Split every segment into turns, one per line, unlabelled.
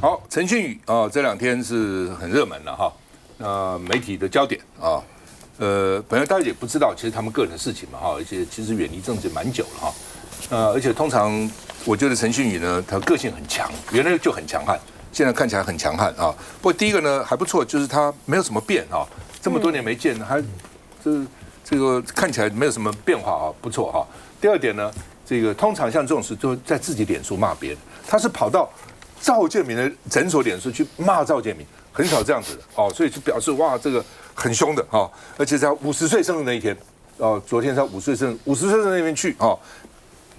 好，陳慶宇啊，這2天是很熱門了哈，媒體的焦點啊，本來大家也不知道，其實他們個人的事情嘛哈，而且其實遠離政治蠻久了哈，而且通常我覺得陳慶宇呢，他個性很強，原來就很強悍，現在看起來很強悍啊。不過第一個呢還不錯，就是他沒有什麼變啊，這麼多年沒見，還這個看起來沒有什麼變化啊，不錯哈。第二點呢，這個通常像這種事就在自己臉書罵別人，他是跑到趙建銘的診所臉書去罵趙建銘，很少這樣子的哦，所以就表示哇，這個很凶的哈，而且在50歲生日那一天哦，昨天在50歲生日那邊去哦，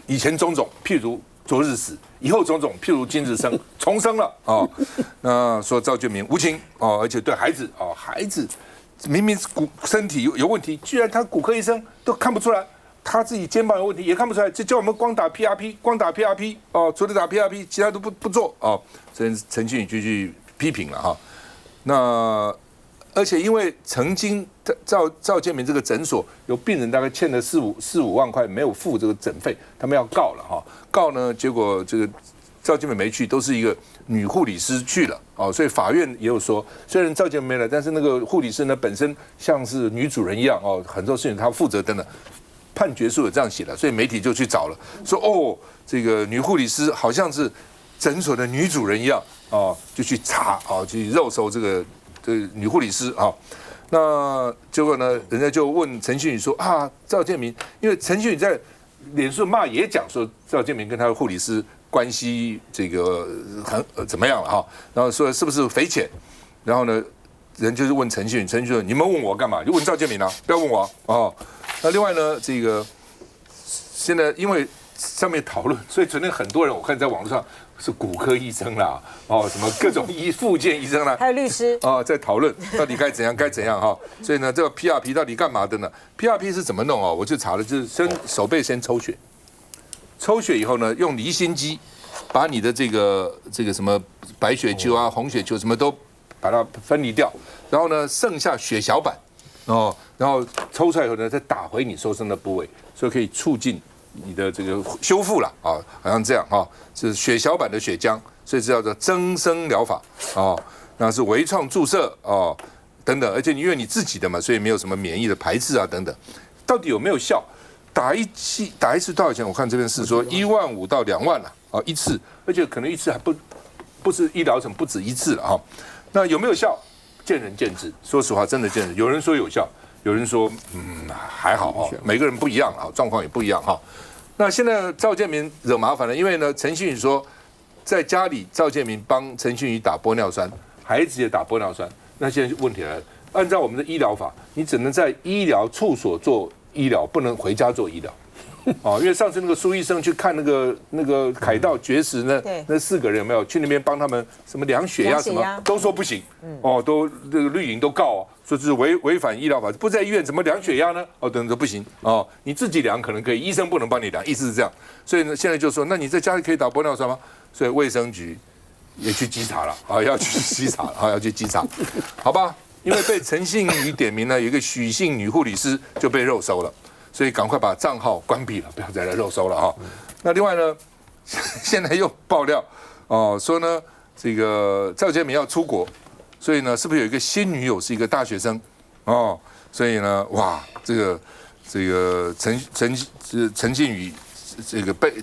以前種種譬如昨日死，以後種種譬如今日生，重生了哦。那說趙建銘無情哦，而且對孩子哦，孩子明明身體有問題，居然他骨科醫生都看不出來。他自己肩膀有問題也看不出來，就叫我們光打 PRP 哦，除了打 PRP， 其他都不做哦。所以陳慶宇就去批評了哈。那而且因為曾經趙建銘這個診所有病人大概欠了4-5萬塊沒有付這個診費，他們要告了哈。告呢，結果這個趙建銘沒去，都是一個女護理師去了哦。所以法院也有說，雖然趙建銘沒來，但是那個護理師呢本身像是女主人一樣哦，很多事情她負責等等。判決書有這樣寫的，所以媒體就去找了，說哦，這個女護理師好像是診所的女主人一樣哦，就去查哦，去肉搜這個女護理師啊。那結果呢，人家就問陳慶宇說啊，趙建銘，因為陳慶宇在臉書罵也講說趙建銘跟他的護理師關係這個很怎麼樣了哈，然後說是不是匪淺，然後呢，人就是問陳慶宇，陳慶宇說你們問我幹嘛？就問趙建銘啊，不要問我哦。那另外呢，這個現在因為上面討論，所以昨天很多人我看在網絡上是骨科醫生啦，哦，什麼各種復健醫生啦，
還有律師
哦，在討論到底該怎樣哈。所以呢，這個 PRP 到底幹嘛的呢 ？PRP 是怎麼弄哦？我去查了，就是手背先抽血，抽血以後呢，用離心機把你的这個什麼白血球啊、紅血球什麼都把它分離掉，然後呢，剩下血小板。哦，然後抽出來以後呢，再打回你受傷的部位，所以可以促進你的這個修復了啊，好像這樣啊，是血小板的血漿，所以這叫做增生療法哦，那是微創注射哦等等，而且因為你自己的嘛，所以沒有什麼免疫的排斥啊等等，到底有沒有效？打一次多少錢？我看這邊是說15000到2萬了啊一次，而且可能一次還不是醫療程，不止一次了啊，那有沒有效？見仁見智，說實話，真的見仁。有人說有效，有人說還好哦，每個人不一樣啊，狀況也不一樣哈。那現在趙建銘惹麻煩了，因為呢，陳慶宇說在家裡趙建銘幫陳慶宇打玻尿酸，孩子也打玻尿酸。那現在問題來了，按照我們的醫療法，你只能在醫療處所做醫療，不能回家做醫療。哦，因為上次那個蘇醫生去看那個凱道絕食那4個人有沒有去那邊幫他們什麼量血壓什麼，都說不行，哦，都這個綠營都告哦，說這是違反醫療法，不在醫院怎麼量血壓呢？哦，等等都不行哦，你自己量可能可以，醫生不能幫你量，意思是這樣。所以呢，現在就說，那你在家裡可以打玻尿酸嗎？所以衛生局也去稽查了啊，要去稽查啊，要去稽查，好吧？因為被陳慶宇點名呢，有一個許姓女護理師就被肉搜了。所以趕快把賬號關閉了，不要再來肉搜了哈。那另外呢，現在又爆料哦，說呢這個趙建銘要出國，所以呢是不是有一個新女友是一個大學生哦？所以呢，哇，這個陳慶宇這個被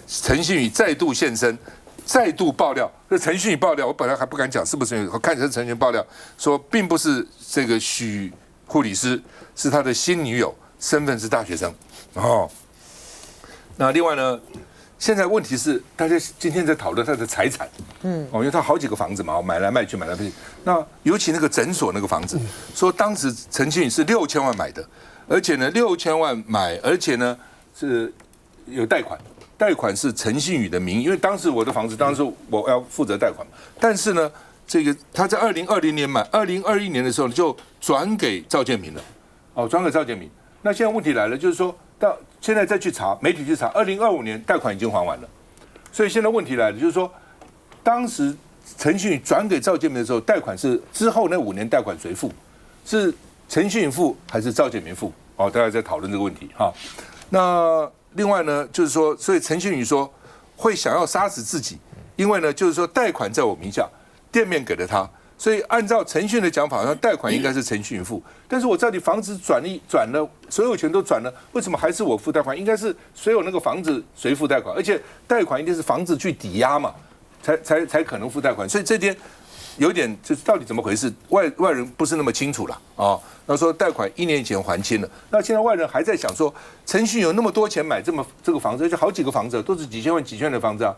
陳慶宇再度現身，再度爆料。這陳慶宇爆料，我本來還不敢講是不是，我看起來是陳慶宇爆料說，並不是這個許護理師，是他的新女友。身份是大學生，哦，那另外呢，現在問題是大家今天在討論他的財產，因為他好幾個房子嘛，買來賣去，買來賣去。那尤其那個診所那個房子，說當時陳慶宇是6000萬買的，而且呢6000萬買，而且呢是有貸款，貸款是陳慶宇的名義，因為當時我的房子，當時我要負責貸款，但是呢，這個他在2020年買，2021年的時候就轉給趙建銘了，哦，轉給趙建銘。那現在問題來了，就是說到現在再去查，媒體去查，2025年貸款已經還完了，所以現在問題来了，就是說，當時陳慶宇轉給趙建銘的時候，貸款是之後那5年貸款誰付？是陳慶宇付還是趙建銘付？哦，大家在討論這個問題哈。那另外呢，就是說，所以陳慶宇說會想要殺死自己，因為呢，就是說貸款在我名下，店面給了他，所以按照陳迅的講法，那貸款應該是陳迅付。但是我到底房子轉了，所有權都轉了，為什麼還是我付貸款？應該是所有那個房子誰付貸款？而且貸款一定是房子去抵押嘛，才可能付貸款。所以這天有點就是到底怎麼回事？外人不是那麼清楚了啊。那說貸款1年以前還清了，那現在外人還在想說，陳迅有那麼多錢買這個房子，而且好幾個房子都是幾千萬的房子啊。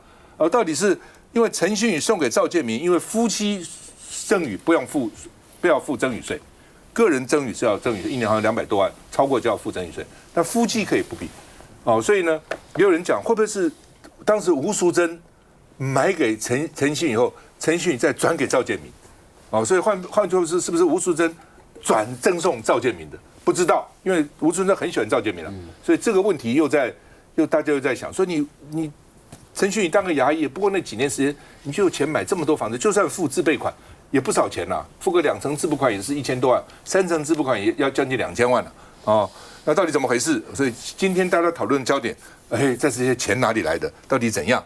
到底是因為陳迅送給趙建銘，因為夫妻贈與不要付贈與稅。個人贈與是要贈與，1年好像200多萬，超過就要付贈與稅。但夫妻可以不必，所以呢，也有人講會不會是當時吳淑珍買給陳迅以後，陳迅再轉給趙建銘，所以換句話是不是吳淑珍贈送趙建銘的？不知道，因為吳淑珍很喜歡趙建銘了，所以這個問題大家又在想，說你陳迅你當個衙役，不過那幾年時間你就有錢買這麼多房子，就算付自備款。也不少錢啦，付個2成自備款也是1000多萬，3成自備款也要將近2000萬了那到底怎麼回事？所以今天大家討論焦點，在這些錢哪裡來的？到底怎樣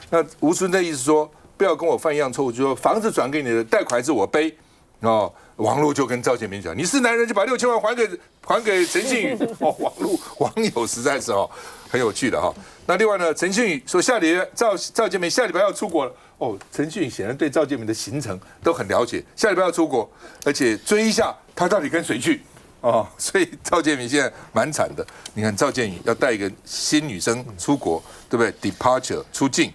那吳淑珍的意思說，不要跟我犯一樣錯誤，就說房子轉給你的貸款是我背王絡就跟趙建銘講，你是男人就把6000萬還給陳信宇網友實在是很有趣的那另外呢，陳信宇說趙建銘下禮拜要出國了。陳迅顯然對趙建銘的行程都很了解，下禮拜要出國，而且追一下他到底跟誰去所以趙建銘現在蠻慘的。你看趙建銘要帶一個新女生出國，對不對 ？Departure 出境，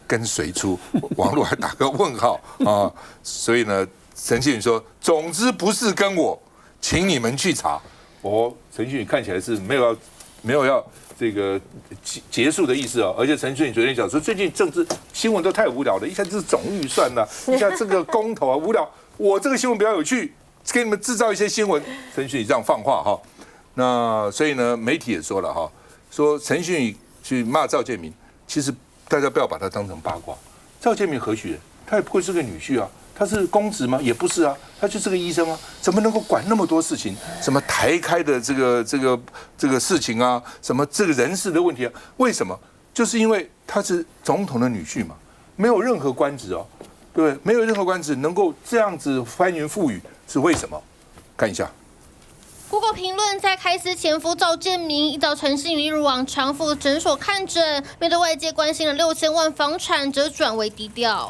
跟誰出？網絡還打個問號所以呢，陳信宇說，總之不是跟我，請你們去查。陳信宇看起來是沒有要這個結束的意思而且陳迅昨天講說，最近政治新聞都太無聊了，一下就是總預算一下這個公投無聊。我這個新聞比較有趣，給你們製造一些新聞。陳迅這樣放話那所以呢，媒體也說了說陳迅去罵趙建銘，其實大家不要把他當成八卦。趙建銘何許人？他也不會是個女婿啊。他是公職嗎？也不是啊，他就是個醫生啊，怎麼能夠管那麼多事情？什麼台開的這個事情啊，什麼這個人事的問題啊？為什麼？就是因為他是總統的女婿嘛，沒有任何官職對不對？沒有任何官職能夠這樣子翻雲覆雨，是為什麼？看一下。
Google 評論在開司前夫趙建銘一早陳信宇如往常赴診所看診，面對外界關心的6000萬房產，則轉為低調。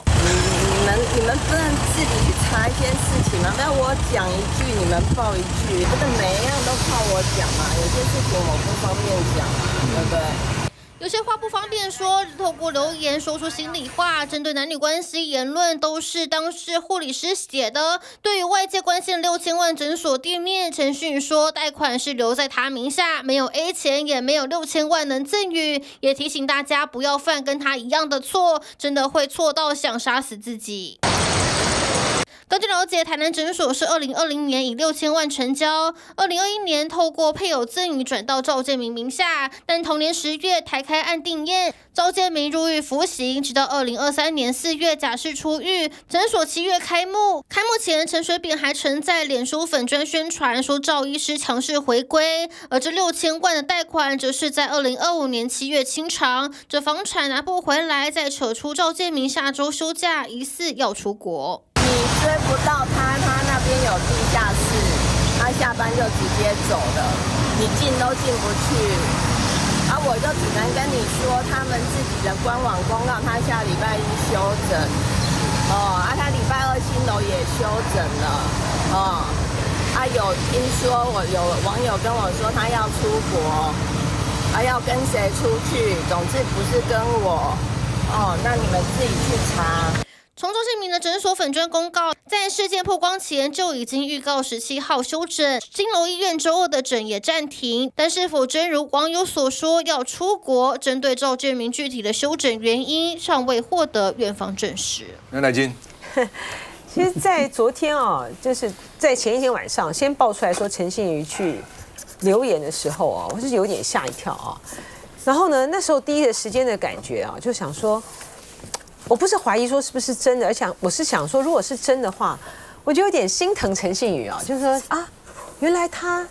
你們不能自己去查一件事情嗎？不要我講一句，你們報一句，不能每一樣都靠我講嘛。有些事情我不方便講嘛，對不對？
有些話不方便說，透過留言說出心裡話。針對男女關係言論，都是當事護理師寫的。對於外界關心的6000萬診所店面，陳迅說貸款是留在他名下，沒有 A 錢，也沒有6000萬能贈與，也提醒大家不要犯跟他一樣的錯，真的會錯到想殺死自己。根據了解，台南診所是2020年以6000萬成交，2021年透過配偶贈與轉到趙建銘名下，但同年10月台開案定讞，趙建銘入獄服刑，直到2023年4月假釋出獄，診所7月開幕。開幕前，陳水扁還曾在臉書粉專宣傳說趙醫師強勢回歸，而這6000萬的貸款則是在2025年7月清償，這房產拿不回來，再扯出趙建銘下周休假，疑似要出國。
你追不到他那邊有地下室，他下班就直接走了，你進都進不去。我就只能跟你說，他們自己的官網公告，他下禮拜1休診，他禮拜2新樓也休診了，有聽說有網友跟我說他要出國，要跟誰出去，總之不是跟我，那你們自己去查。
從趙建銘的診所粉專公告，在事件曝光前就已經預告17號休診，金樓醫院周2的診也暫停。但是否真如網友所說要出國，針對趙建銘具體的休診原因，尚未獲得院方證實。
乃金，
其實，在昨天就是在前一天晚上，先爆出來說陳信宇去留言的時候我是有點嚇一跳然後呢，那時候第一個時間的感覺就想說。我不是懷疑說是不是真的，而且我是想說，如果是真的話，我就有點心疼陳信宇就是說原來他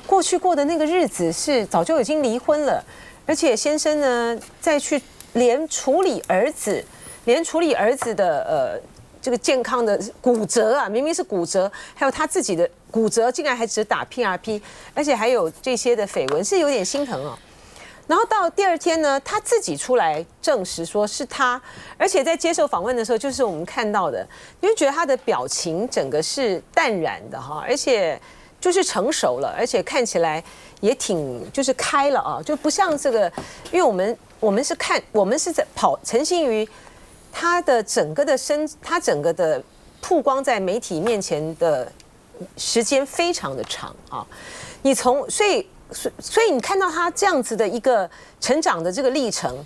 過去過的那個日子是早就已經離婚了，而且先生呢再去連處理兒子連處理兒子的這個健康的骨折啊，明明是骨折，還有他自己的骨折，竟然還只打 PRP， 而且還有這些的緋聞，是有點心疼哦。然後到第二天呢，他自己出來證實說是他，而且在接受訪問的時候，就是我們看到的，你會覺得他的表情整個是淡然的哈，而且就是成熟了，而且看起來也挺就是開了啊，就不像這個，因為我们是在跑陳信妤，他的整個的曝光在媒體面前的時間非常的長啊，所以你看到他這樣子的一個成長的這個歷程，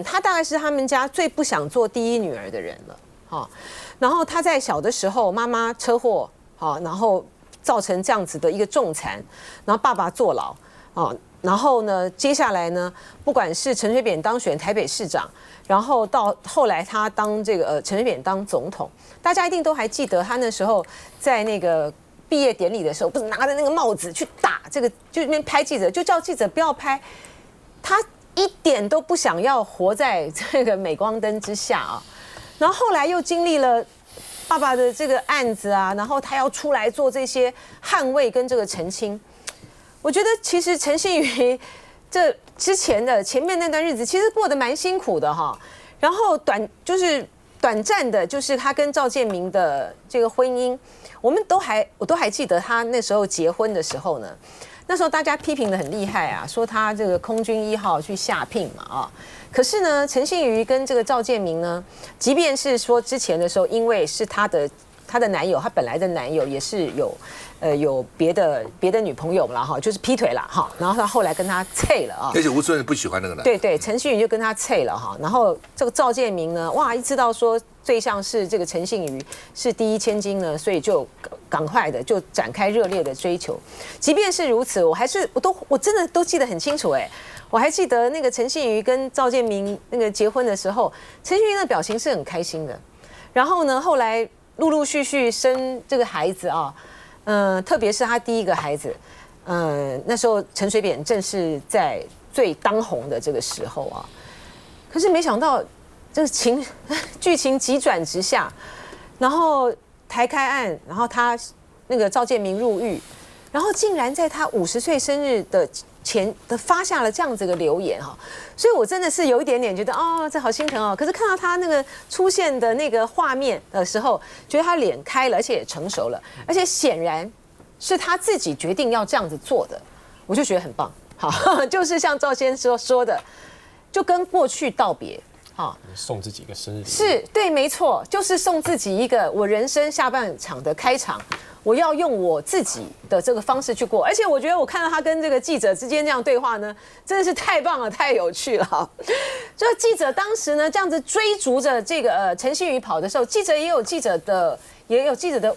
他大概是他們家最不想做第一女兒的人了，哈。然後他在小的時候，媽媽車禍，好，然後造成這樣子的一個重殘，然後爸爸坐牢，啊，然後呢，接下來呢，不管是陳水扁當選台北市長，然後到後來他當這個陳水扁當總統，大家一定都還記得他那時候在那個畢業典禮的時候，不是拿着那個帽子去打這個，就那邊拍記者，就叫記者不要拍。他一點都不想要活在這個鎂光燈之下啊。然後後來又經歷了爸爸的這個案子啊，然後他要出來做這些捍衛跟這個澄清。我覺得其實陳信妤這之前的前面那段日子，其實過得蠻辛苦的哈。然後短暫的，就是他跟趙建明的這個婚姻。我都還記得他那時候結婚的時候呢，那時候大家批評得很厲害啊，說他這個空軍1號去下聘嘛啊。可是呢，陳信妤跟這個趙建明呢，即便是說之前的時候，因為是他的男友，他本來的男友也是有別的女朋友了哈，就是劈腿了哈，然後他後來跟他脆了啊。而
且吳尊不喜歡那個男。
對，陳信妤就跟他脆了哈，然後這個趙建明呢，哇，一知道說對象是這個陳信妤是第一千金呢，所以就趕快的就展開熱烈的追求。即便是如此，我真的都記得很清楚哎，我還記得那個陳信妤跟趙建明那個結婚的時候，陳信妤的表情是很開心的。然後呢，後來陸陸續續生這個孩子啊，特別是他第一個孩子，那時候陳水扁正是在最當紅的這個時候啊，可是沒想到這個劇情急轉直下，然後台開案，然後他那個趙建明入獄，然後竟然在他50歲生日的前發下了這樣子的留言哈，所以我真的是有一點點覺得哦，這好心疼哦。可是看到他那個出現的那個畫面的時候，覺得他臉開了，而且也成熟了，而且顯然是他自己決定要這樣子做的，我就覺得很棒。好，就是像趙先生說的，就跟過去道別。
送自己一個生日禮物，
是對，沒錯，就是送自己一個我人生下半場的開場，我要用我自己的這個方式去過。而且我覺得我看到他跟這個記者之間這樣對話呢，真的是太棒了，太有趣了。就記者當時呢這樣子追逐着這個陳信妤跑的時候，記者也有記者的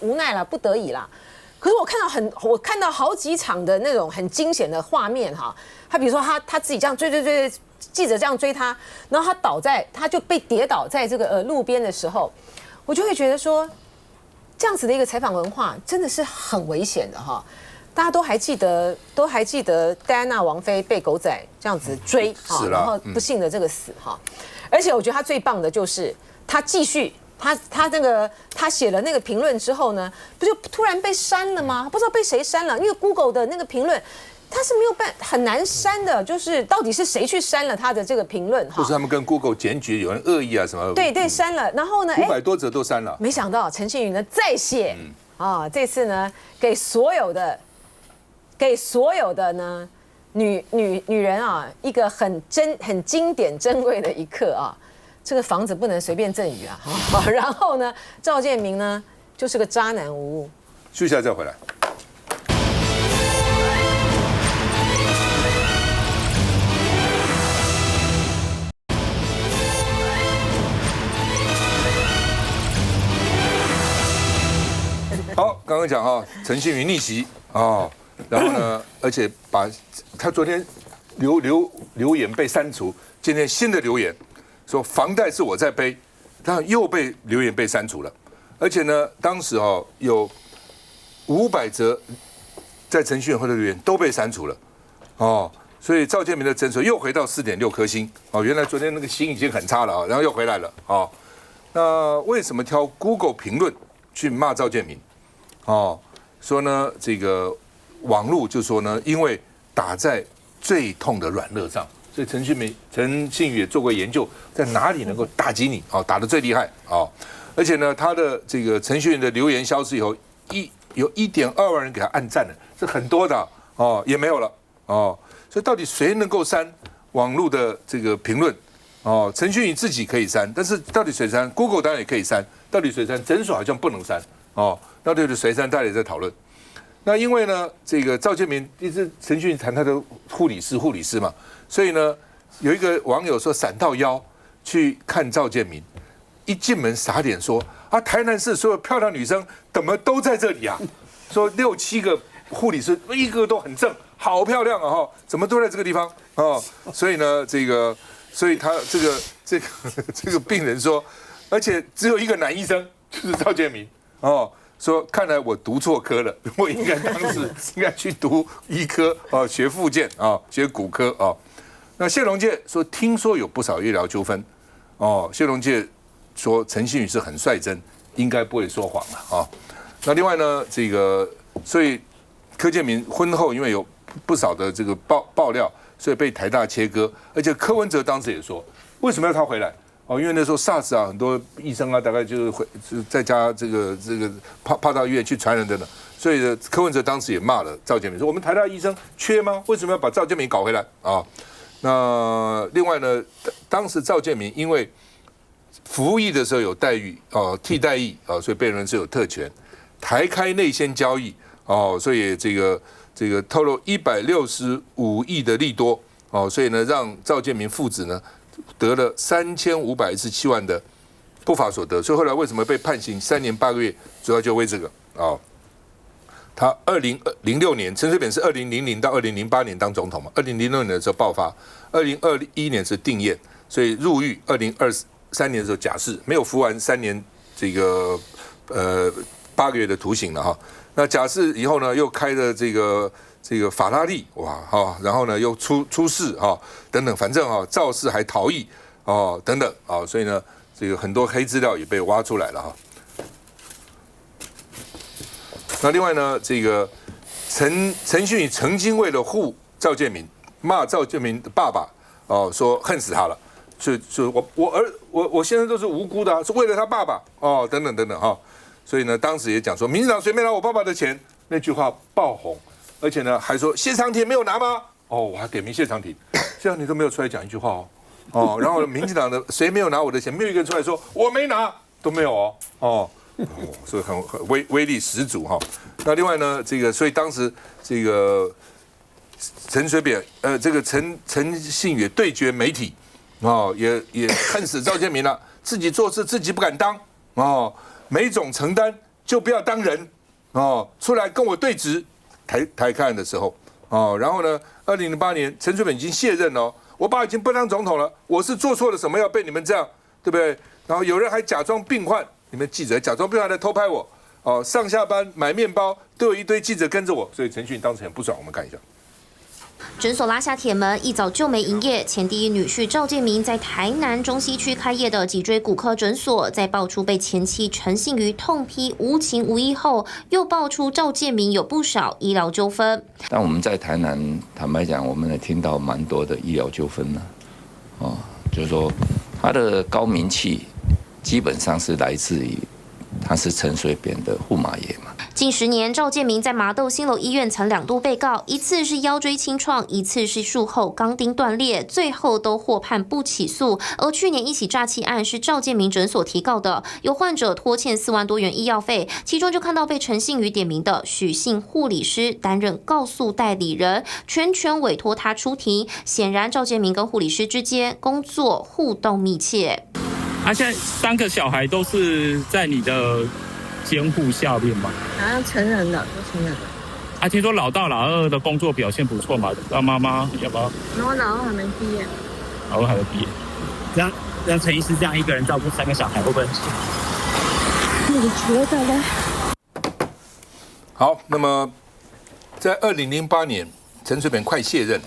無奈啦，不得已啦。可是我看到好幾場的那種很驚險的畫面哈，他比如說他自己這樣追。記者這樣追他，然後他就被跌倒在這個路邊的時候，我就會覺得說，這樣子的一個採訪文化真的是很危險的哈。大家都還記得戴安娜王妃被狗仔這樣子追啊，然後不幸的這個死哈。而且我覺得他最棒的就是他繼續他寫了那個評論之後呢，不就突然被刪了嗎？不知道被誰刪了，因為 Google 的那個評論。他是沒有很難刪的，就是到底是誰去刪了他的這個評論哈？就是
他們跟 Google 檢舉有人惡意啊什麼？
對，刪了，然後呢
，500多則都刪了。
沒想到陳信妤呢再寫這次呢給所有的呢女人啊一個很經典珍貴的一刻啊，這個房子不能隨便贈與啊。然後呢，趙建明呢就是個渣男無誤。
休息一下再回來。好，刚刚講哈，陳信妤逆襲哦，然後呢，而且把他昨天留言被刪除，今天新的留言說房貸是我在背，他又被留言被刪除了，而且呢，當時有500則在陳信妤後的留言都被刪除了哦，所以趙建明的診所又回到4.6顆星哦，原來昨天那個星已經很差了啊，然後又回來了哦。那為什麼挑 Google 評論去罵趙建明？哦，說呢這個網絡就說呢，因為打在最痛的軟肋上，所以陳信宇也做過研究，在哪裡能夠打擊你哦，打得最厲害哦。而且呢，他的這個程序員的留言消失以後，有1.2萬人給他按讚了，是很多的哦，也沒有了哦。所以到底誰能夠刪網絡的這個評論？哦，程序員自己可以刪，但是到底誰刪 ？Google 當然也可以刪，到底誰刪？診所好像不能刪哦。到底誰刪？大家也在討論。那因為呢，這個趙建明一直程序員談他的護理師嘛，所以呢，有一個網友說閃到腰去看趙建明，一進門傻臉說啊，台南市所有漂亮女生怎麼都在這裡啊？說6、7個護理師一個都很正。好漂亮啊！哈，怎麼都在這個地方哦？所以呢，所以他這個病人說，而且只有一個男醫生，就是趙建明哦。說看來我讀錯科了，我應該去讀醫科哦，學復健啊，學骨科哦。那謝龍介說，聽說有不少醫療糾紛哦。謝龍介說，陳信宇是很率真，應該不會說謊了啊。那另外呢，所以柯建銘婚後因為有不少的這個爆料，所以被台大切割。而且柯文哲當時也說，為什麼要他回來？哦，因為那時候 SARS 啊，很多醫生啊，大概就是在家這個怕到醫院去傳染等等。所以呢，柯文哲當時也罵了趙建銘，說我們台大醫生缺嗎？為什麼要把趙建銘搞回來啊？那另外呢，當時趙建銘因為服役的時候有待遇哦，替代役哦，所以被認為是有特權，台開內線交易哦，所以這個透露165億的利多哦，所以呢，讓趙建銘父子呢得了3517萬的不法所得，所以後來為什麼被判刑3年8個月，主要就為這個哦。他2006年，陳水扁是2000到2008年當總統嘛，2006年的時候爆發，2021年是定讞，所以入獄，2023年的時候假釋，沒有服完3年這個8個月的徒刑了哈。那假釋以後呢，又開了這個法拉利哇哈，然後呢又出事哈等等，反正哈肇事還逃逸哦等等啊，所以呢這個很多黑資料也被挖出來了哈。那另外呢，這個陳信宇曾經為了護趙建銘，罵趙建銘的爸爸哦，說恨死他了，所以我現在都是無辜的，是為了他爸爸哦等等等等哈。所以呢，當時也講說，民進黨誰沒拿我爸爸的錢？那句話爆紅，而且呢還說謝長廷沒有拿嗎？哦，我還點名謝長廷都沒有出來講一句話哦。然後民進黨的誰沒有拿我的錢？沒有一個人出來說我沒拿，都沒有哦。所以很威力十足哈。那另外呢，所以當時這個陳水扁這個陳信宇對決媒體哦，也恨死趙建銘了，自己做事自己不敢當哦。沒種承擔就不要當人哦，出來跟我對質。台開案的時候哦，然後呢，2008年陳水扁已經卸任了，我爸已經不當總統了，我是做錯了什麼要被你們這樣，對不對？然後有人還假裝病患，你們記者假裝病患來偷拍我哦，上下班買麵包都有一堆記者跟着我，所以陳信宇當時很不爽。我們看一下。
診所拉下鐵門，一早就沒營業。前第一女婿趙建銘在台南中西區開業的脊椎骨科診所，在爆出被前妻陳信宇痛批無情無義後，又爆出趙建銘有不少醫療糾紛。
但我們在台南，坦白講，我們也聽到蠻多的醫療糾紛呢。哦，就是說他的高名氣，基本上是來自於他是陳水扁的駙馬爺嘛。
近10年，趙建銘在麻豆新樓醫院曾2度被告，一次是腰椎清創，一次是術後鋼釘斷裂，最後都獲判不起訴。而去年一起詐欺案是趙建銘診所提告的，有患者拖欠4萬多元醫藥費，其中就看到被陳信宇點名的許姓護理師擔任告訴代理人，全權委托他出庭。顯然，趙建銘跟護理師之間工作互動密切。
现在3個小孩都是在你的監護下面嗎？
好像成人了，都成人了。
聽說老大老二的工作表現不錯嘛，讓媽媽要不要？
我老二還沒畢業。
老二還沒畢業，讓陳醫師這樣一個人照顧3個小孩，會不會很辛苦？
你覺得呢？
好，那麼在2008年，陳水扁快卸任了，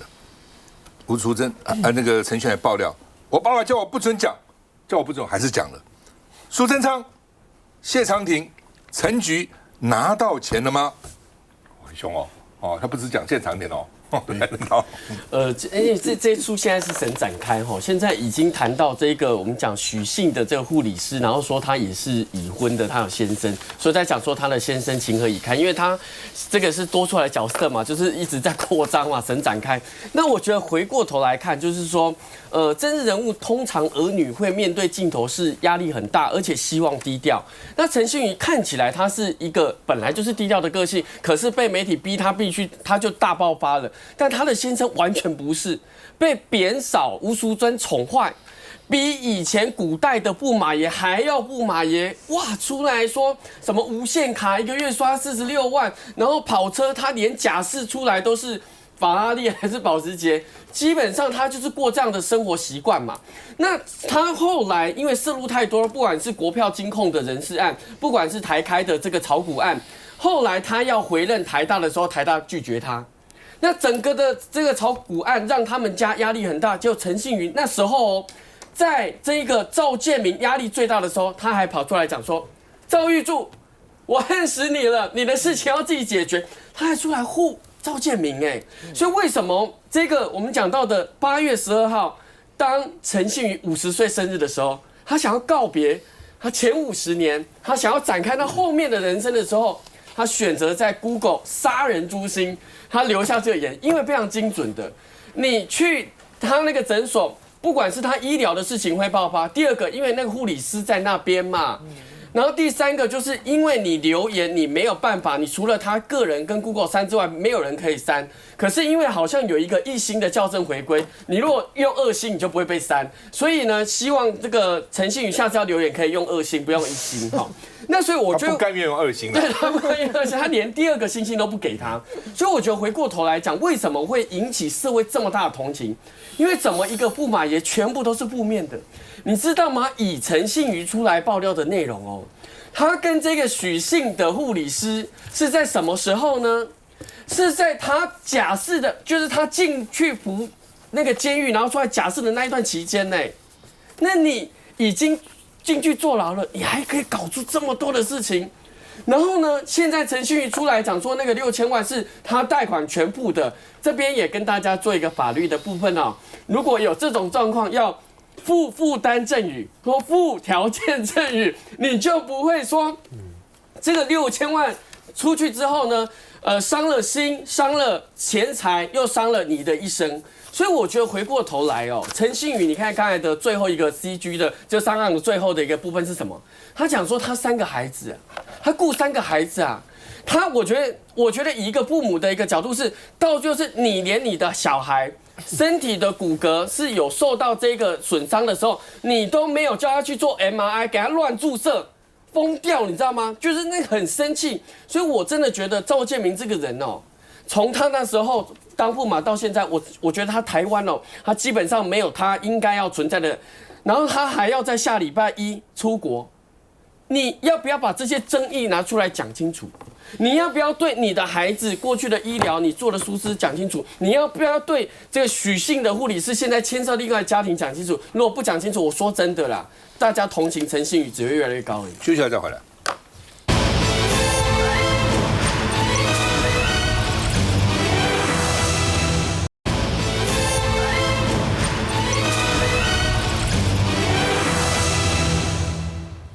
吳淑珍那個陳煊也爆料，我爸爸叫我不准講，叫我不准還是講了。蘇貞昌、謝長廷、陳菊拿到錢了嗎？很凶哦，他不只講現場點哦。
這一出現在是神展開哈，現在已經談到這個我們講許姓的這個護理師，然後說他也是已婚的，他有先生，所以在講說他的先生情何以堪，因為他這個是多出來的角色嘛，就是一直在擴張嘛，神展開。那我覺得回過頭來看，就是說，政治人物通常兒女會面對鏡頭是壓力很大，而且希望低調。那陳信妤看起來他是一個本來就是低調的個性，可是被媒体逼他必須，他就大爆發了。但他的先生完全不是，被扁嫂吳淑珍寵壞，比以前古代的駙馬爺還要駙馬爺哇！出來說什麼無限卡1個月刷46萬，然後跑車他連假釋出來都是法拉利還是保時捷，基本上他就是過這樣的生活習慣嘛。那他後來因為涉入太多，不管是國票金控的人事案，不管是台開的這個炒股案，後來他要回任台大的時候，台大拒絕他。那整個的這個炒股案讓他們家壓力很大，就陳信妤那時候在這個趙建明壓力最大的時候，他還跑出來講說：“趙玉柱，我恨死你了，你的事情要自己解決。”他還出來護趙建明所以為什麼這個我們講到的8月12號，當陳信妤50歲生日的時候，他想要告別他前50年，他想要展開他後面的人生的時候，他選擇在 Google 殺人誅心。他留下這個言，因為非常精準的，你去他那個診所，不管是他醫療的事情會爆發。第二個，因為那個護理師在那邊嘛。然後第三個，就是因為你留言，你沒有辦法，你除了他個人跟 Google 刪之外，沒有人可以刪。可是因為好像有一個1星的校正回歸，你如果用2星，你就不會被刪。所以呢，希望這個陳信妤下次要留言可以用2星，不用1星哈。那所以我覺得
他不甘愿用2星，
對，他不甘願用2星，他連第2個星星都不給他。所以我覺得回過頭來講，為什麼會引起社會這麼大的同情？因為怎麼一個駙馬爺全部都是負面的，你知道嗎？以陳信妤出來爆料的內容哦，他跟這個許姓的護理師是在什麼時候呢？是在他假釋的，就是他進去服那個監獄，然後出來假釋的那一段期間呢。那你已經進去坐牢了，你還可以搞出這麼多的事情，然後呢，現在陳信妤出來講說那個6000萬是他貸款全部的，這邊也跟大家做一個法律的部分哦。如果有這種狀況，要負擔贈與或附條件贈與，你就不會說這個6000萬出去之後呢，傷了心，傷了錢財，又傷了你的一生。所以我覺得回過頭來哦，陳信妤，你看剛才的最後一個 CG 的，就上岸的最後的一個部分是什麼？他講說他3個孩子，他顧3個孩子啊。我覺得以一個父母的一個角度是，到就是你連你的小孩身體的骨骼是有受到這個損傷的時候，你都沒有叫他去做 MRI， 給他亂注射，瘋掉，你知道嗎？就是那個很生氣。所以我真的覺得趙建明這個人哦，從他那時候當駙馬到現在，我覺得他台灣哦，他基本上沒有他應該要存在的，然後他還要在下禮拜1出國，你要不要把這些爭議拿出來講清楚？你要不要對你的孩子過去的醫療你做的疏失講清楚？你要不要對這個許姓的護理師現在牽涉另外家庭講清楚？如果不講清楚，我說真的啦，大家同情陳信妤只會越來越高而已。
休息一下再回來。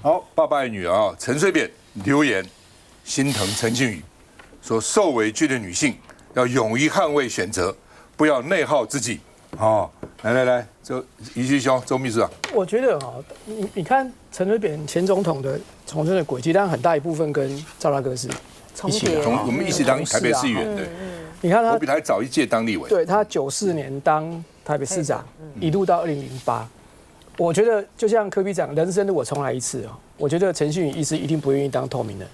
好，爸爸爱女儿啊，陈水扁留言心疼陈信妤，說受委屈的女性要勇於捍衛選擇，不要內耗自己。哦，來，周宜居兄，周秘書長，
我覺得哈，你看陳水扁前總統的從政的軌跡，但很大一部分跟趙大哥是一起的，
我們一起當台北市議員，對。
你看他，
我比他早1屆當立委，
對他94年當台北市長，一路到2008。我覺得就像柯 P 講，人生如果重來一次哦，我覺得陳信妤一定不願意當透明人，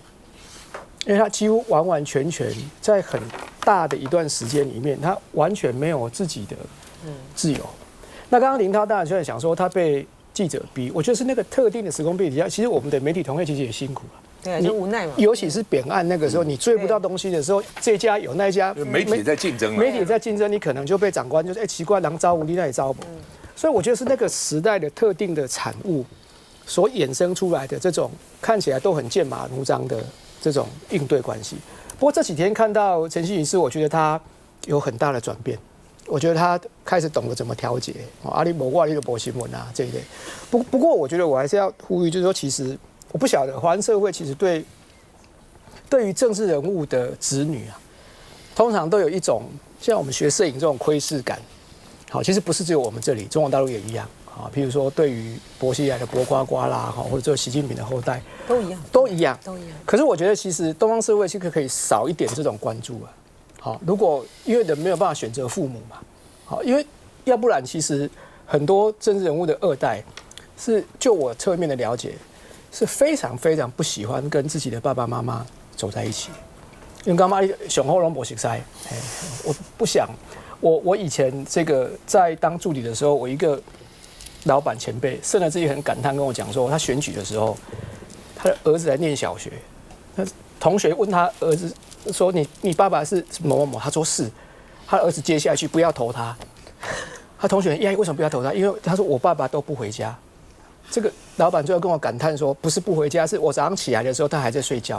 因為他幾乎完完全全在很大的一段時間裡面，他完全沒有自己的自由。那剛剛林濤當然就在想說，他被記者逼，我覺得是那個特定的時空背景下，其實我們的媒體同業其實也辛苦了。
對，就無奈嘛。
尤其是扁案那個時候，你追不到東西的時候，這家有那家，
媒體在競爭，
媒体在競爭，你可能就被長官就是奇怪，狼招无力，那也招不。所以我覺得是那個時代的特定的產物所衍生出來的這種看起來都很劍拔弩張的這種應對關係。不過這幾天看到陳信宇是，我覺得他有很大的轉變。我覺得他開始懂得怎麼調節，阿里某掛你的博新聞啊這一類。不過我覺得我還是要呼籲，就是說，其實我不曉得華人社會其實對於政治人物的子女啊，通常都有一種像我們學攝影這種窺視感。好，其實不是只有我們這裡，中國大陸也一樣啊。譬如說，對於薄熙來的薄瓜瓜啦，或者說習近平的後代，都一樣。可是我覺得，其實東方社會其實可以少一點這種關注啊。好，如果因為人沒有辦法選擇父母嘛，好，因為要不然其實很多政治人物的二代是，就我側面的了解，是非常非常不喜歡跟自己的爸爸媽媽走在一起，因為剛剛熊後龍博識塞，我不想，我以前這個在當助理的時候，我一個老闆前輩，甚至自己很感嘆跟我講說，他選舉的時候，他的兒子來念小學，那同學問他兒子。說你爸爸是某某某，他說是，他的兒子接下去不要投他，他同學為什麼不要投他？因為他說我爸爸都不回家。這個老闆最後跟我感嘆說，不是不回家，是我早上起來的時候他還在睡覺，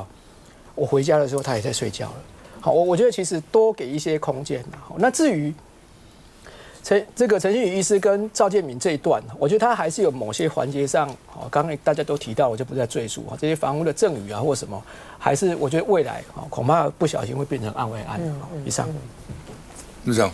我回家的時候他也在睡覺了。好，我覺得其實多給一些空間。那至於陳信宇醫師跟趙建銘這一段，我覺得他還是有某些環節上，剛剛大家都提到，我就不再贅述。這些房屋的贈與啊或什麼，還是我覺得未來恐怕不小心會變成案外案。以上，
是這樣。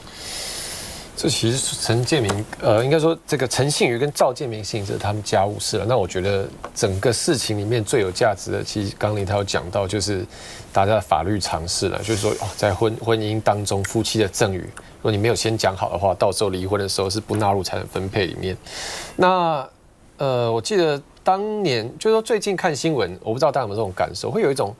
這其實陳建銘，應該說這個陳信宇跟趙建銘性質他們家務事了。那我覺得整個事情裡面最有價值的，其實剛林他有講到，就是大家的法律常識了，就是說在婚姻當中夫妻的贈與，如果你沒有先講好的話，到時候離婚的時候是不納入財產分配裡面。那我記得當年就是說最近看新聞，我不知道大家有沒有這種感受，會有一種。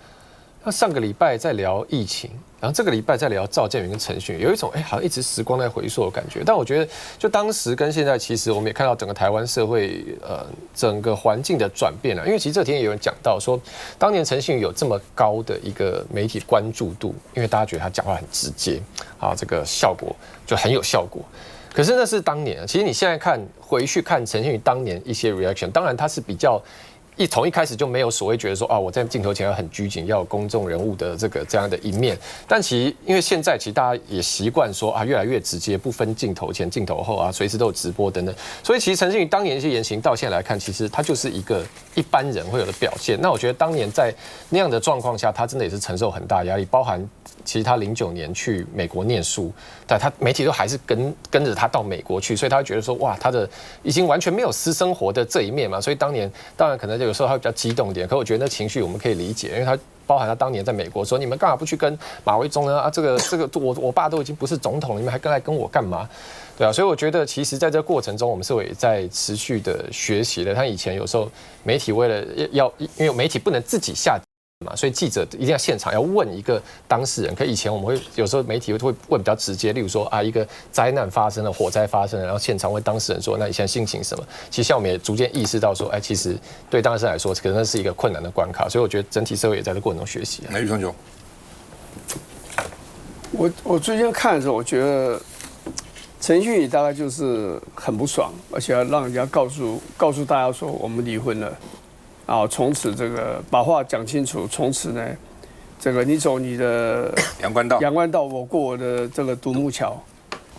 那上個禮拜在聊疫情，然後這個禮拜在聊趙建銘跟陳信宇，有一種好像一直時光在回溯的感覺。但我覺得，就當時跟現在，其實我們也看到整個台灣社會整個環境的轉變了。因為其實這天也有人講到說，當年陳信宇有這麼高的一個媒體關注度，因為大家覺得他講話很直接啊，這個效果就很有效果。可是那是當年，其實你現在回去看陳信宇當年一些 reaction， 當然他是比較。從一開始就沒有所謂覺得說我在鏡頭前要很拘謹，要有公眾人物的這樣的一面。但其實因為現在其實大家也習慣說越來越直接，不分鏡頭前鏡頭後隨時都有直播等等。所以其實陳信宇當年一些言行到現在來看，其實他就是一個一般人會有的表現。那我覺得當年在那樣的狀況下，他真的也是承受很大壓力，包含其實他09年去美國念書，但他媒體都還是跟着他到美國去，所以他會覺得說哇，他的已經完全沒有私生活的這一面嘛。所以當年當然可能有時候他會比較激動一點，可我覺得那情緒我們可以理解，因為他包含他當年在美國說，你們幹嘛不去跟馬維中呢？這個我爸都已經不是總統了，你們還來跟我幹嘛？對啊，所以我覺得其實在這個過程中，我們是也在持續的學習的。他以前有時候媒體為了因為媒體不能自己下嘛，所以記者一定要現場要問一個當事人。可以前我們會有時候媒體會問比較直接，例如說一個災難發生了，火災發生了，然後現場問當事人說，那你現在心情什麼？其實像我們也逐漸意識到說，其實對當事人來說，可能那是一個困難的關卡。所以我覺得整體社會也在這過程中學習。
來，余承雄，
我最近看的時候，我覺得陳信宇大概就是很不爽，而且要让人家告訴大家說我們離婚了。從此這個把話講清楚，從此呢，這個你走你的陽關道，我過我的這個獨木橋。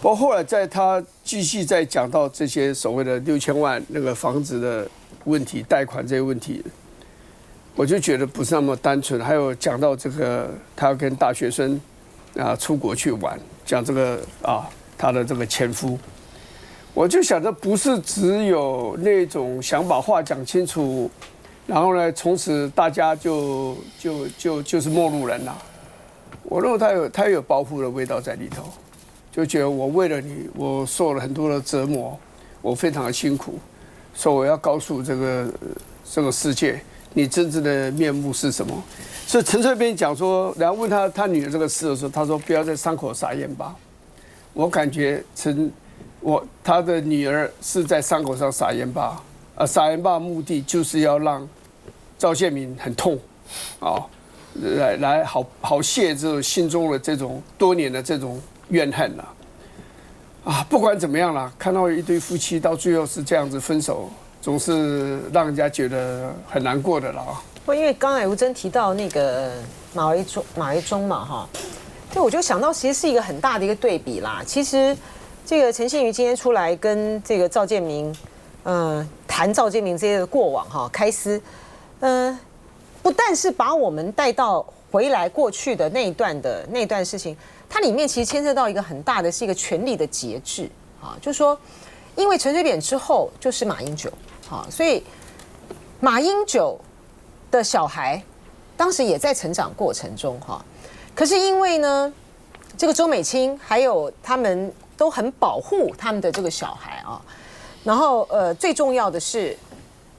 不過後來在他繼續在講到這些所謂的6000萬那個房子的問題、貸款這些問題，我就覺得不是那麼單純。還有講到這個他要跟大學生出國去玩，講這個他的這個前夫，我就想着不是只有那種想把話講清楚。然後呢，從此大家就是陌路人了。我認為他有包袱的味道在裡頭，就覺得我為了你，我受了很多的折磨，我非常的辛苦，所以我要告訴這個世界，你真正的面目是什麼。所以陳水扁講說，然後問他女兒這個事的時候，他說不要在傷口撒鹽巴。我感覺他的女兒是在傷口上撒鹽巴。撒鹽巴的目的就是要讓趙建銘很痛，來好洩這心中的這種多年的這種怨恨不管怎麼樣啦，看到一對夫妻到最後是這樣子分手，總是讓人家覺得很難過的了
因為剛才吳崢提到那個馬維中嘛对，我就想到其實是一個很大的一個對比啦。其實這個陳信妤今天出來跟這個趙建銘，談趙建銘這些的過往開撕，不但是把我們帶到回來過去的那一段事情，它裡面其實牽涉到一個很大的是一個權力的節制就是說，因為陳水扁之後就是馬英九所以馬英九的小孩當時也在成長過程中可是因為呢，這個周美青還有他們都很保護他們的這個小孩然後最重要的是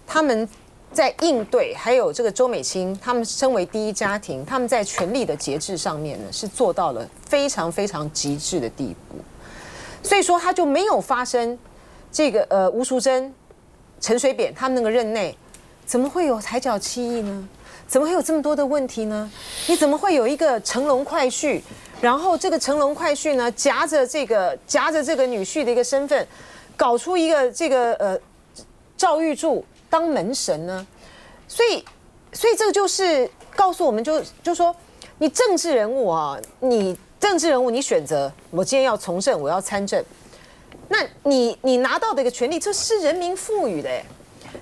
他們在應對，還有這個周美青他們身為第一家庭，他們在權力的節制上面呢是做到了非常非常極致的地步，所以說他就沒有發生這個吳淑珍、陳水扁他們那個任內怎麼會有海角七億呢？怎麼會有這麼多的問題呢？你怎麼會有一個乘龍快婿，然後這個乘龍快婿呢夾着這個女婿的一個身份，搞出一個這個趙玉柱當門神呢？所以這個就是告訴我們就說你政治人物你選擇我今天要從政，我要參政，那你拿到的一個權利，這是人民賦予的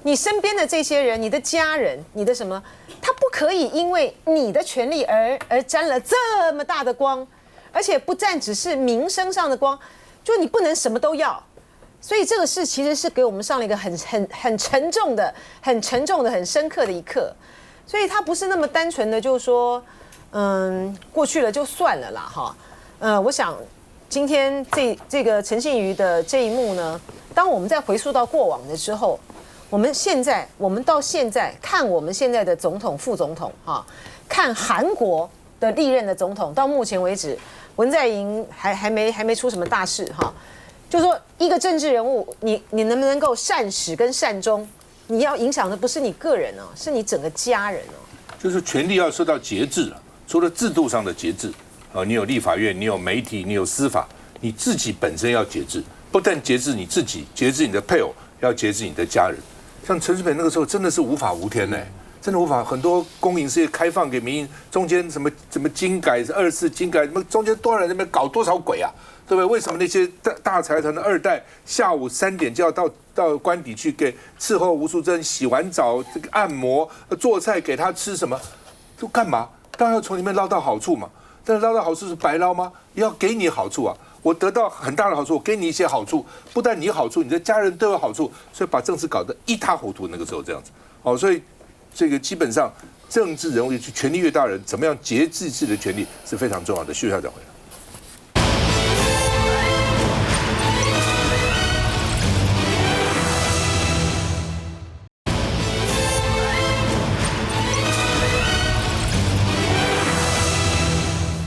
你身邊的這些人，你的家人，你的什麼，他不可以因為你的權利而沾了這麼大的光，而且不但只是名聲上的光，就你不能什麼都要。所以這個其實是給我們上了一個很沉重的、很深刻的一課。所以他不是那麼單純的，就是說，過去了就算了啦我想今天這個陳信妤的這一幕呢，當我們再回溯到過往的時候。我們到現在看我們現在的總統、副總統看韓國的歷任的總統，到目前為止，文在寅還沒出什麼大事就說一個政治人物，你能不能夠善始跟善終，你要影響的不是你個人是你整個家人
就是權力要受到節制除了制度上的節制你有立法院，你有媒體，你有司法，你自己本身要節制，不但節制你自己，節制你的配偶，要節制你的家人。像陈水扁那個時候真的是無法無天真的無法，很多公營事業開放給民營，中間什麼金改24金改，中間多少人在那邊搞多少鬼對不對？為什麼那些大財團的二代下午3點就要到官邸去給伺候吳淑珍洗完澡，這個按摩做菜給他吃什麼，都幹嘛？當然要從裡面撈到好處嘛。但是撈到好處是白撈嗎？要給你好處我得到很大的好處，我給你一些好處，不但你好處，你的家人都有好處，所以把政治搞得一塌糊塗。那個时候這樣子，所以這個基本上政治人物權力越大人，怎麼樣節制自己的權力是非常重要的。休息一下再回來。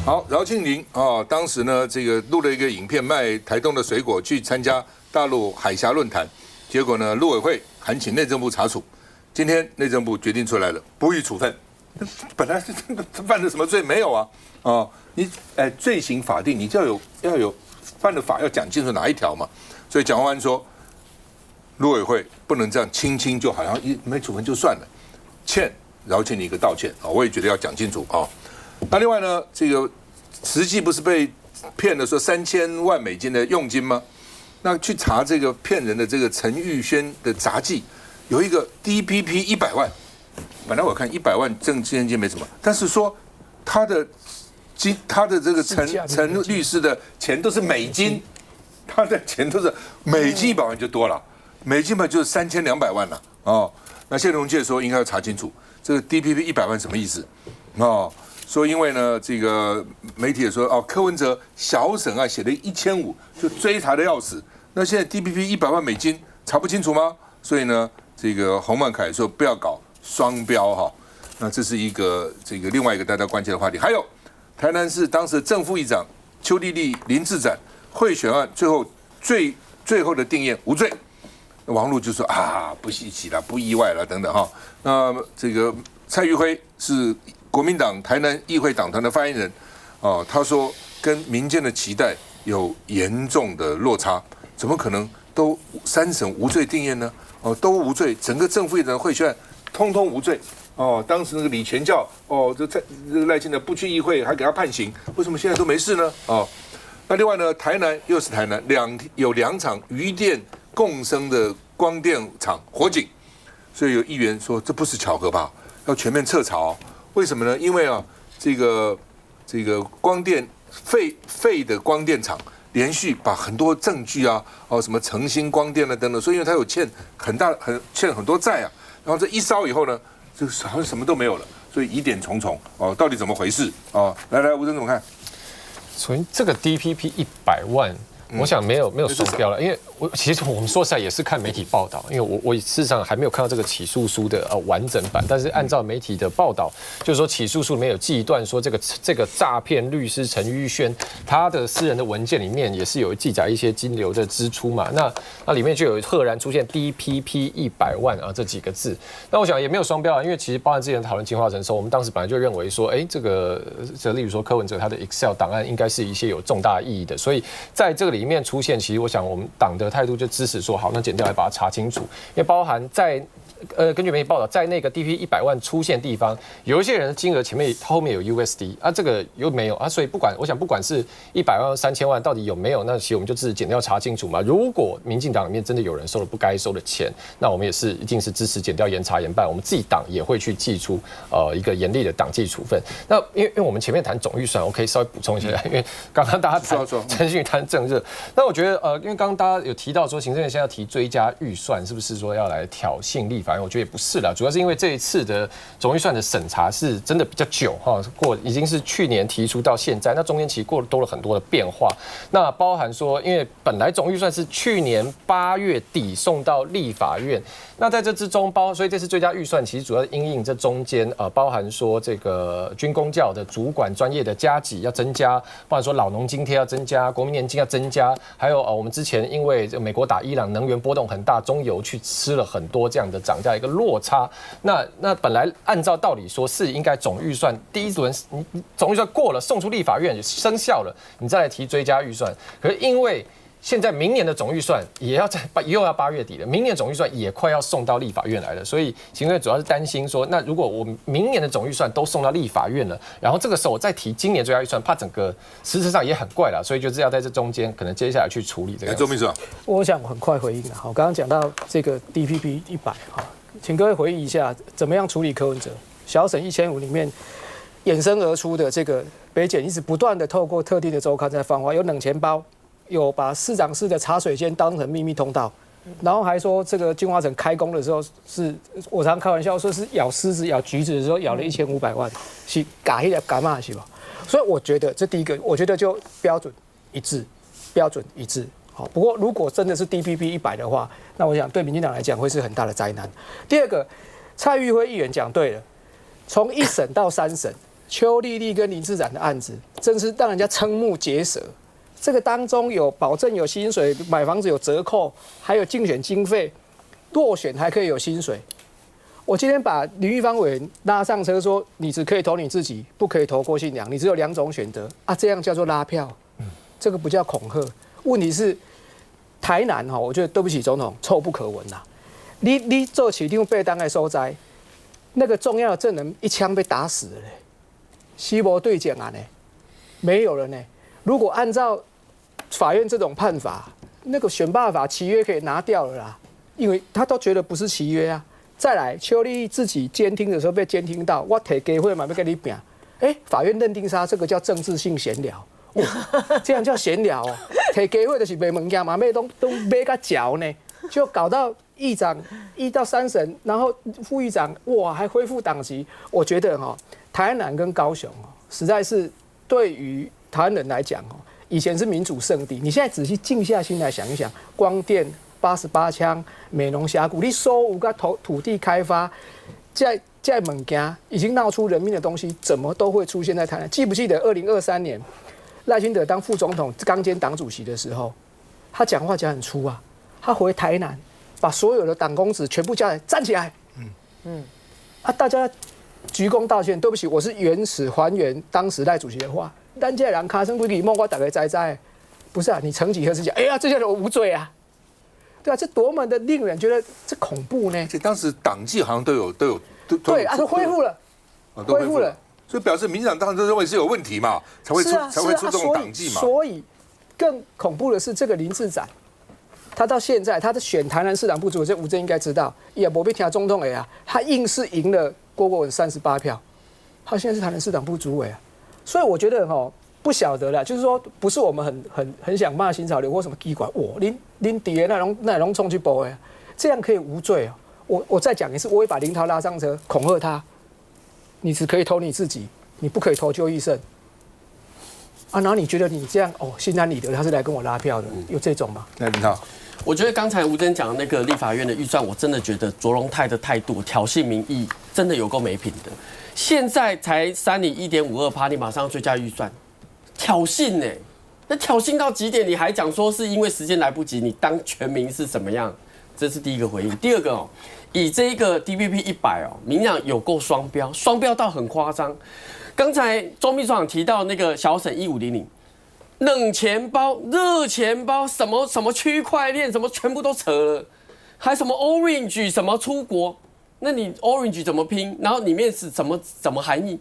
好，饶慶鈴當時呢，這個錄了一個影片賣台東的水果，去參加大陸海峽論壇，結果呢，陸委會函請內政部查處，今天內政部決定出來了，不予處分。本來是犯了什麼罪沒有你罪行法定，你就要有犯的法要講清楚哪一條嘛。所以蔣萬安說，陸委會不能這樣輕輕就好像沒處分就算了，欠饒慶鈴一個道歉我也覺得要講清楚那另外呢，這個實際不是被騙了說3000萬美金的佣金嗎？那去查這個騙人的這個陳玉軒的雜記，有一個 DPP 100萬，本來我看100萬證現金沒什麼，但是說他的這個陳律師的錢都是美金，他的錢都是美金100萬就多了，美金嘛就是3200萬了那謝龍介說應該要查清楚這個 DPP 100萬什麼意思說因為呢，這個媒體也說柯文哲小審寫了1500，就追查的要死。那現在 DPP 100萬美金查不清楚嗎？所以呢，這個洪孟楷說不要搞雙標那這是一個另外一個大家關切的話題。還有台南市當時的正副議長邱莉莉、林志展賄選案最後的定驗無罪。王陸就說不稀奇了，不意外了等等那這個蔡裕輝是國民黨台南議會黨團的發言人，他說跟民間的期待有嚴重的落差，怎麼可能都3審無罪定讞呢？都無罪，整個正副議長會選通通無罪。當時那個李全教，這個賴清德不去議會還給他判刑，為什麼現在都沒事呢？那另外呢，台南又是台南，有2場漁電共生的光電廠火警，所以有議員說這不是巧合吧？要全面徹查。為什麼呢？因為這個光電廢的光電廠連續把很多證據什麼誠興光電等等，所以因為他有欠很多債啊，然後這一燒以後呢，就好像什麼都沒有了，所以疑點重重到底怎麼回事來，吳崢怎麼看？
所以这個 DPP 100萬，我想沒有雙標了，因為其實我們說實在也是看媒體報道，因為我事實上還沒有看到這個起訴書的完整版，但是按照媒體的報道，就是說起訴書裡面有記一段說這個詐騙律師陳玉軒他的私人的文件裡面也是有記載一些金流的支出嘛，那裡面就有赫然出現 DPP 100萬這幾個字，那我想也沒有雙標啊，因為其實包含之前討論金化城的時候，我們當時本來就認為說，這例如說柯文哲他的 Excel 檔案應該是一些有重大意義的，所以在這個裡面出現，其實我想我們黨的態度就支持說好，那檢調來把它查清楚，因為包含在根據媒體報道，在那個 DPP 100萬出現地方，有一些人的金額前面後面有 USD 這個又沒有所以我想不管是100萬3000萬到底有沒有，那其實我們就支持檢調查清楚嘛。如果民進黨裡面真的有人收了不該收的錢，那我們也是一定是支持檢調嚴查嚴辦，我們自己黨也會去祭出一個嚴厲的黨紀處分。那因為我們前面談總預算，我可以稍微補充一下，因為剛剛大家談陳信宇談政熱，那我覺得因為剛剛大家有提到說行政院現在要提追加預算，是不是說要來挑釁立法院？我覺得也不是啦，主要是因為這一次的總預算的審查是真的比較久已經是去年提出到現在，那中間其實多了很多的變化。那包含說，因为本來總預算是去年8月底送到立法院，那在這之中所以這次追加預算其實主要是因應這中間包含說這個軍公教的主管專業的加給要增加，包含說老農津貼要增加，國民年金要增加，還有我們之前因為美國打伊朗能源波動很大，中油去吃了很多這樣的漲價一個落差。那本來按照道理說是應該總預算第一輪總預算過了送出立法院生效了，你再來提追加預算，可是因為現在明年的總預算又要8月底了，明年總預算也快要送到立法院來了，所以行政院主要是擔心說，那如果我明年的總預算都送到立法院了，然後這個時候我再提今年追加預算，怕整個實質上也很怪了，所以就是要在這中間可能接下來去處理這個。周秘書長，
我想很快回應了。好，剛剛講到這個 DPP 100，請各位回憶一下，怎麼樣處理柯文哲小審1500裡面衍生而出的這個北檢一直不斷的透過特定的週刊在放話，有冷錢包。有把市長室的茶水間當成秘密通道，然後還說這個金華城開工的時候我常開玩笑說是咬獅子咬橘子的時候咬了1500萬，是嘎一點嘎嘛是吧？所以我覺得這第一個，我覺得就標準一致。好，不過如果真的是 DPP 100的話，那我想對民進黨來講會是很大的災難。第二個，蔡裕輝議員講對了，從1審到3審，邱莉莉跟林志展的案子，真是讓人家瞠目結舌。這個當中有保證有薪水，買房子有折扣，還有競選經費，落選還可以有薪水。我今天把林玉芳委員拉上車說，你只可以投你自己，不可以投郭信良，你只有2種選擇這樣叫做拉票，這個不叫恐嚇。問題是台南我覺得對不起總統，臭不可聞啦。你做市長被當的所在，那個重要的證人一槍被打死了，死無對證啊呢，沒有了呢。如果按照法院這種判法，那個選罷法契約可以拿掉了啦，因為他都覺得不是契約啊。再來，邱莉莉自己監聽的時候被監聽到，我提機會嘛要跟你拼，法院認定他這個叫政治性閒聊，這樣叫閒聊哦。提機會就是賣物件嘛，都買個嚼呢，就搞到議長1到3審，然後副議長哇還恢復黨籍。我覺得台南跟高雄實在是對於台灣人來講以前是民主聖地，你現在仔細靜下心來想一想，光電、88槍、美濃峽谷，你所有個土地開發，這物件已經鬧出人命的東西，怎麼都會出現在台南？記不記得2023年賴清德當副總統剛兼黨主席的時候，他講話講很粗啊，他回台南把所有的黨公職全部叫來站起來，大家鞠躬道歉，对不起，我是原始還原當時賴主席的話。但這人卡生規矩，莫我大概在，不是啊？你曾幾何時講，哎呀，這些人我無罪啊，對啊，這多麼的令人覺得這恐怖呢？
而且當時黨紀好像都有
對啊，都恢復了，恢復了，
所以表示民進党當时都認為是有問題嘛，才會出動黨紀嘛。
所以更恐怖的是這個林志展。他到現在，他的選台南市長不主委，這吳崢應該知道，也沒被聽總統的啊，他硬是贏了郭國文38票，他現在是台南市長不主委啊，所以我覺得不曉得啦，就是說不是我們很想罵新潮流或什麼機關，恁底下那種衝去報哎，這樣可以無罪哦。我再講一次，我會把林濤拉上車，恐嚇他，你只可以投你自己，你不可以投邱奕勝。啊，然後你覺得你這樣心安理得，他是來跟我拉票的，有這種嗎？
那林濤。
我覺得剛才吳崢講的那個立法院的預算，我真的覺得卓榮泰的態度挑釁民意，真的有夠沒品的。現在才3年1.52%，你馬上追加預算，挑釁呢？那挑釁到極點，你還講說是因為時間來不及，你當全民是怎麼樣？這是第一個回應。第二個以這個 DPP 100民進黨有夠雙標，雙標到很誇張。剛才周秘書長提到那個小沈1500。冷錢包、熱錢包，什麼區塊鏈，什麼全部都扯了，還什麼 Orange 什麼出國，那你 Orange 怎麼拼？然後裡面是怎麼含義？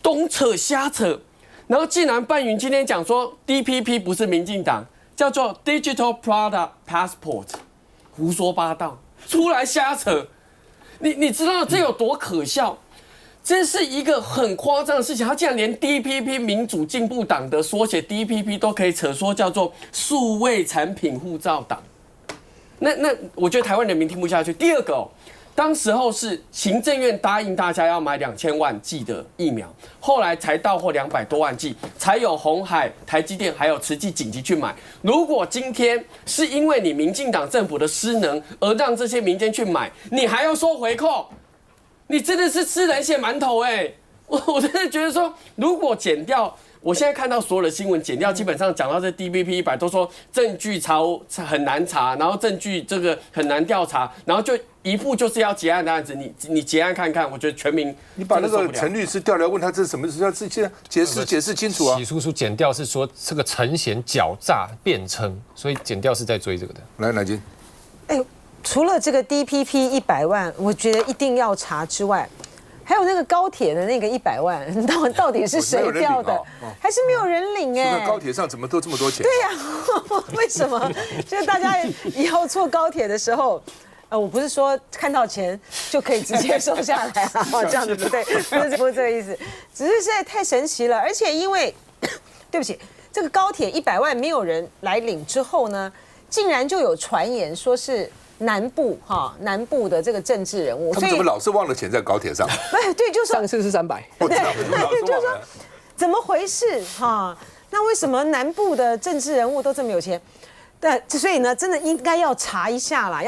東扯瞎扯，然後竟然范雲今天講說 DPP 不是民進黨，叫做 Digital Product Passport， 胡說八道，出來瞎扯，你知道這有多可笑？這是一個很誇張的事情，他竟然連 DPP 民主進步黨的縮寫 DPP 都可以扯說叫做數位產品護照黨，那我覺得台灣人民聽不下去。第二個當時候是行政院答應大家要買2000萬劑的疫苗，後來才到貨200多萬劑，才有鴻海、台積電還有慈濟緊急去買。如果今天是因為你民進黨政府的失能而讓這些民間去買，你還要收回扣？你真的是吃人血饅頭哎！我真的覺得說，如果減掉，我現在看到所有的新聞減掉，基本上講到這 DPP 100都說證據很難查，然後證據這個很難調查，然後就一副就是要結案的案子，你結案看看，我覺得全民
你把那個陳律師調來問他這是什麼事，要自己解釋清楚啊。
起訴書減掉是說這個陳賢狡詐辯稱，所以減掉是在追這個的。
來，乃菁。
除了這個 DPP 100萬，我覺得一定要查之外，還有那個高鐵的那個100萬，到底是誰調的？還是沒有人領哎？
高鐵上怎麼都這麼多錢？
對呀，為什麼？就是大家以後坐高鐵的時候，我不是說看到錢就可以直接收下來啊，這樣子不對，不是這個意思，只是實在太神奇了。而且因為，對不起，這個高鐵100萬沒有人來領之後呢，竟然就有傳言說是。南部的這個政治人物，
他們怎麼老是忘了錢在高鐵上？
對，就是
上次是300，
對，就是說怎麼回事那為什麼南部的政治人物都這麼有錢？但所以呢，真的應該要查一下啦，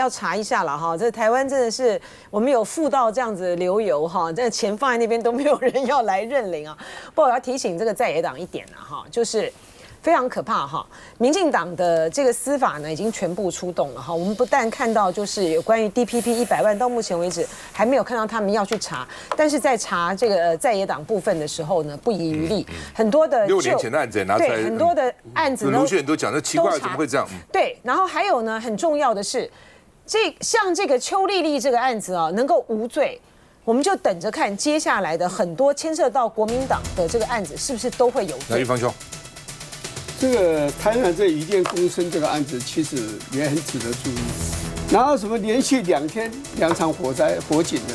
這台灣真的是我們有付到這樣子流油這錢放在那邊都沒有人要來認領啊。不過我要提醒這個在野黨一點就是非常可怕民進黨的這個司法呢已經全部出動了我們不但看到就是有關於 DPP 100萬，到目前為止還沒有看到他們要去查，但是在查這個在野黨部分的時候呢，不遺餘力，很多的
6年前的案子也拿出来，
對，很多的案子呢，
卢秀燕都講，這奇怪怎麼會這樣？
對，然後還有呢，很重要的是，像這個邱麗麗這個案子能夠無罪，我們就等着看接下來的很多牽涉到國民黨的這個案子是不是都會有罪。
來，玉芳兄。
這個台南這漁電共生這個案子，其實也很值得注意。然後什麼連續2天2場火警的，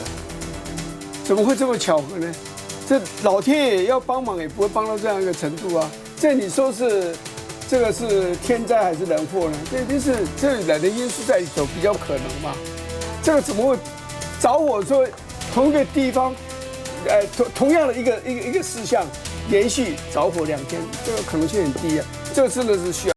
怎麼會這麼巧合呢？這老天爺要幫忙也不會幫到這樣一個程度啊！這你說是這個是天災還是人禍呢？這一定是這裡來的因素在裡頭比較可能嘛？這個怎麼會着火說同一個地方，同樣的一個事項？連續着火2天，這個可能性很低啊！這個真的是需要。